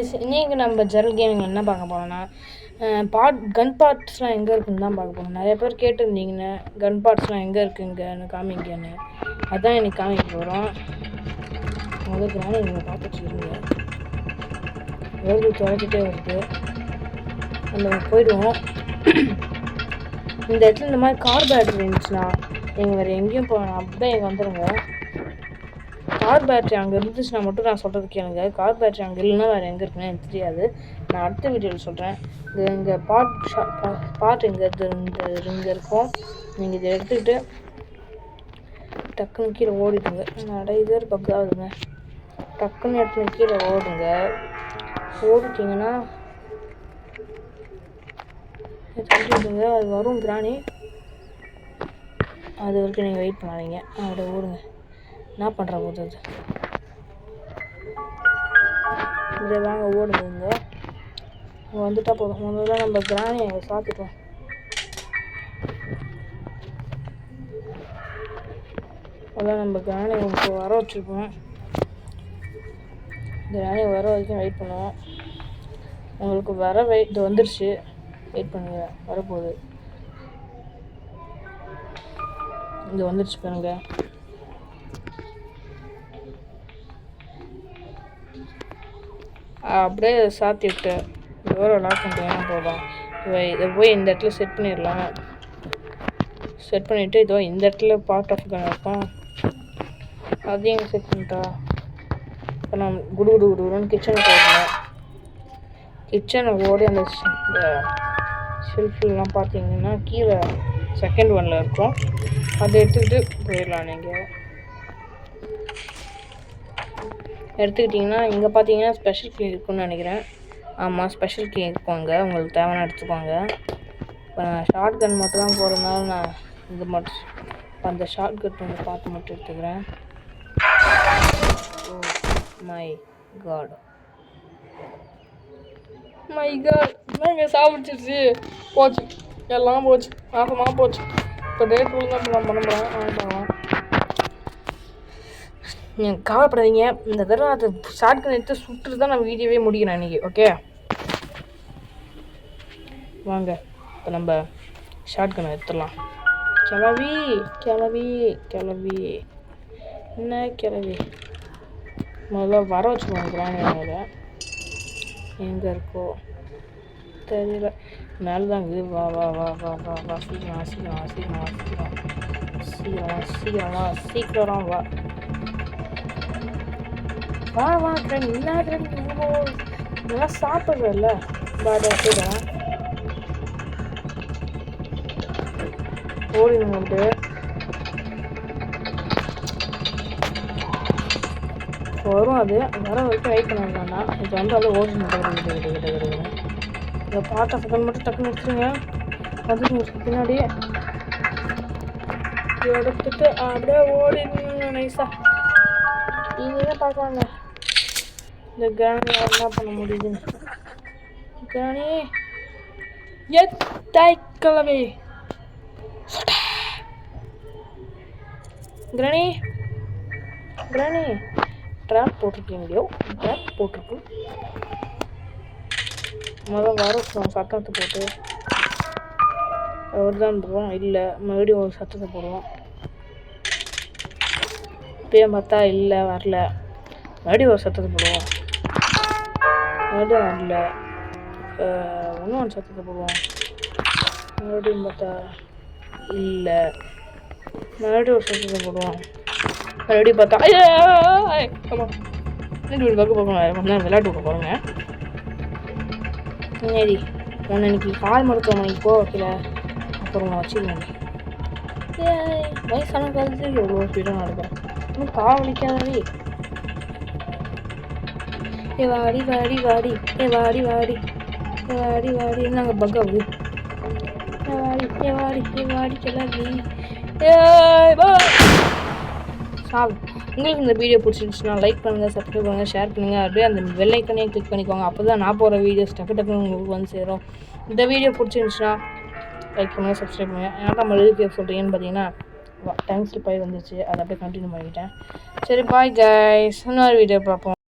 இன்னைக்கு நம்ம ஜெரல் கேமிங் என்ன பார்க்க போகிறோம்னா கன் பார்ட்ஸ்லாம் எங்கே இருக்குன்னு தான் பார்க்க போகிறோம். நிறைய பேர் கேட்டிருந்தீங்கன்னு கன் பார்ட்ஸ்லாம் எங்கே இருக்குங்கன்னு காமிங்கன்னு, அதான் எனக்கு காமிக்க போகிறோம். முதல்ல நீங்கள் பார்த்துட்டு இருங்க, வருது தொலைச்சிட்டே வருது. நம்ம போயிடுவோம். இந்த இடத்துல இந்த மாதிரி கார் பேட்டரி இருந்துச்சுன்னா நீங்கள் வேறு எங்கேயும் போகணும், அப்படிதான் இங்கே வந்துடுங்க. கார் பேட்டரி அங்கே இருந்துச்சுன்னா மட்டும் நான் சொல்கிறது கேளுங்க. கார் பேட்டரி அங்கே இல்லைன்னா வேறு எங்கே இருக்குன்னு எனக்கு தெரியாது. நான் அடுத்த வீடியோவில் சொல்கிறேன். இங்கே பார்ட் இங்கே இருக்கும். நீங்கள் இதை எடுத்துக்கிட்டு டக்குன்னு கீழே ஓடிடுங்க. நிறைய பேர் பக் ஆகுதுங்க. டக்குன்னு எடுத்துன்னு கீழே ஓடுங்க. ஓடிட்டிங்கன்னா சொல்லிடுங்க, அது வரும் கிராணி. அது வரைக்கும் நீங்கள் வெயிட் பண்ணாதீங்க, அப்படி ஓடுங்க. என்ன பண்ணுற போது அது இதை வாங்க ஓடுங்க. இங்கே வந்துட்டால் போதும். முதல்ல நம்ம கிராணியை அங்கே சாத்திட்டோம். அதான் நம்ம கிராணியை உங்களுக்கு வர வச்சுருப்போம். கிராணியை வர வரைக்கும் வெயிட் பண்ணுவோம். உங்களுக்கு வர இது வந்துடுச்சு, வெயிட் பண்ணுங்க, வரப்போகுது. இது வந்துடுச்சு பாருங்க. அப்படியே சாத்தி விட்டு டோரை லாக் பண்ணிட்டீங்கன்னா போதும். இதை போய் இந்த இடத்துல செட் பண்ணிடலாம். செட் பண்ணிவிட்டு இதோ இந்த இடத்துல பார்ட் ஆஃப் கன் இருக்கும், அதையும் செட் பண்ணிட்டா இப்போ நான் குடுன்னு கிச்சனை போடுறேன். கிச்சனை ஓடி அந்த ஷெல்ஃப்லாம் பார்த்தீங்கன்னா கீழே செகண்ட் ஒன்னில் இருக்கும். அதை எடுத்துக்கிட்டு போயிடலாம். நீங்கள் எடுத்துக்கிட்டிங்கன்னா இங்கே பார்த்தீங்கன்னா ஸ்பெஷல் கீ இருக்குன்னு நினைக்கிறேன். ஆமாம், ஸ்பெஷல் கீ இருக்கும் அங்கே. உங்களுக்கு தேவையான எடுத்துக்கோங்க. இப்போ நான் ஷார்ட் கன் மட்டும் தான் போகிறதுனால நான் இது மட்டும் அந்த ஷார்ட் கன் ஒன்று பார்த்து மட்டும் எடுத்துக்கிறேன். ஓ மை காட் என்னங்க சாப்பிடுச்சிருச்சு, போச்சு, எல்லாம் போச்சு, நாசமாக போச்சு. இப்போ டேட் தான் நான் பண்ண போகிறேன். நீங்கள் கவலைப்படாதீங்க. இந்த தடவை அது ஷார்ட் கன் எடுத்து சுட்டுட்டு தான் நான் வீடியோவே முடிக்கிறேன் இன்றைக்கி. ஓகே வாங்க, இப்போ நம்ம ஷார்ட் கன் எடுத்துடலாம். கிளவி என்ன கிளவி முதல்ல வர வச்சுக்கோங்க. கிராணியோட எங்கே இருக்கோ தெரியல, மேலே தான் இருக்குது. வா வா வா வா வா வா சீக்கிரம் வா வா வா ட்ரெயின். என்ன ட்ரெயின் நல்லா சாப்பிட்றல பாடாதான் ஓடிட்டு வரும். அது வர வரைக்கும் வெயிட் பண்ணிடலாம்னா இது வந்து அது ஓடிட்டு இந்த பார்ட் ஆஃப் கன் மட்டும் டக்குன்னு எடுத்துருங்க. வந்து பின்னாடி எடுத்துட்டு அப்படியே ஓடிடுங்க நைஸாக. நீங்களே பார்க்கலாங்க இந்த கிராணி என்ன பண்ண முடியுதுன்னு. கிராணி கிளவி கிராணி ட்ராப் போட்டிருக்கீங்களோ? ட்ராப் போட்டிருக்கு. முதல்ல வர சத்தத்தை போட்டு அவர் தான் போடுவோம். இல்லை மறுபடியும் ஒரு சத்தத்தை போடுவோம். இப்பயே பார்த்தா இல்லை வரல, மறுபடியும் ஒரு சத்தத்தை போடுவோம். மறுபடியும் வரல, இன்னும் ஒரு சத்தத்தை போடுவோம். மறுபடியும் பார்த்தா இல்லை, மறுபடியும் ஒரு சத்தத்தை போடுவோம். மறுபடியும் பார்த்தா ஆமாம் வீடு பார்க்க விளையாட்டு விட போகிறோங்க. சரி ஒன்று இன்னைக்கு கால் மருத்துவமனைக்கு போக வைக்கல, அப்புறம் வச்சுக்கோங்க. வயசான காலத்துக்கு எவ்வளோ ஸ்பீடாக நடக்கிறேன். இன்னும் கால் வலிக்காதே. வாடி வாடி வாடி வாடி வாடி வாடி வாடி நாங்கள் பக் ஆகுது. வாடி கிளம்பி சாவு. உங்களுக்கு இந்த வீடியோ பிடிச்சிருந்துச்சுன்னா லைக் பண்ணுங்கள், சப்ஸ்கிரைப் பண்ணுங்கள், ஷேர் பண்ணுங்கள். அப்படியே அந்த பெல் ஐக்கனையும் கிளிக் பண்ணிக்கோங்க. அப்போ தான் நான் போகிற வீடியோஸ் டக்குன்னு உங்களுக்கு வந்து சேரும். இந்த வீடியோ பிடிச்சிருந்துச்சுன்னா லைக் பண்ணுங்கள், சப்ஸ்கிரைப் பண்ணுங்கள். ஏன்னா நம்ம எழுதி சொல்கிறீங்கன்னு பார்த்தீங்கன்னா டைம் ஸ்லிப் ஆகி வந்துச்சு, அதை அப்படியே கண்டினியூ பண்ணிக்கிட்டேன். சரி பாய் கைஸ், இன்னொரு வீடியோ பார்ப்போம்.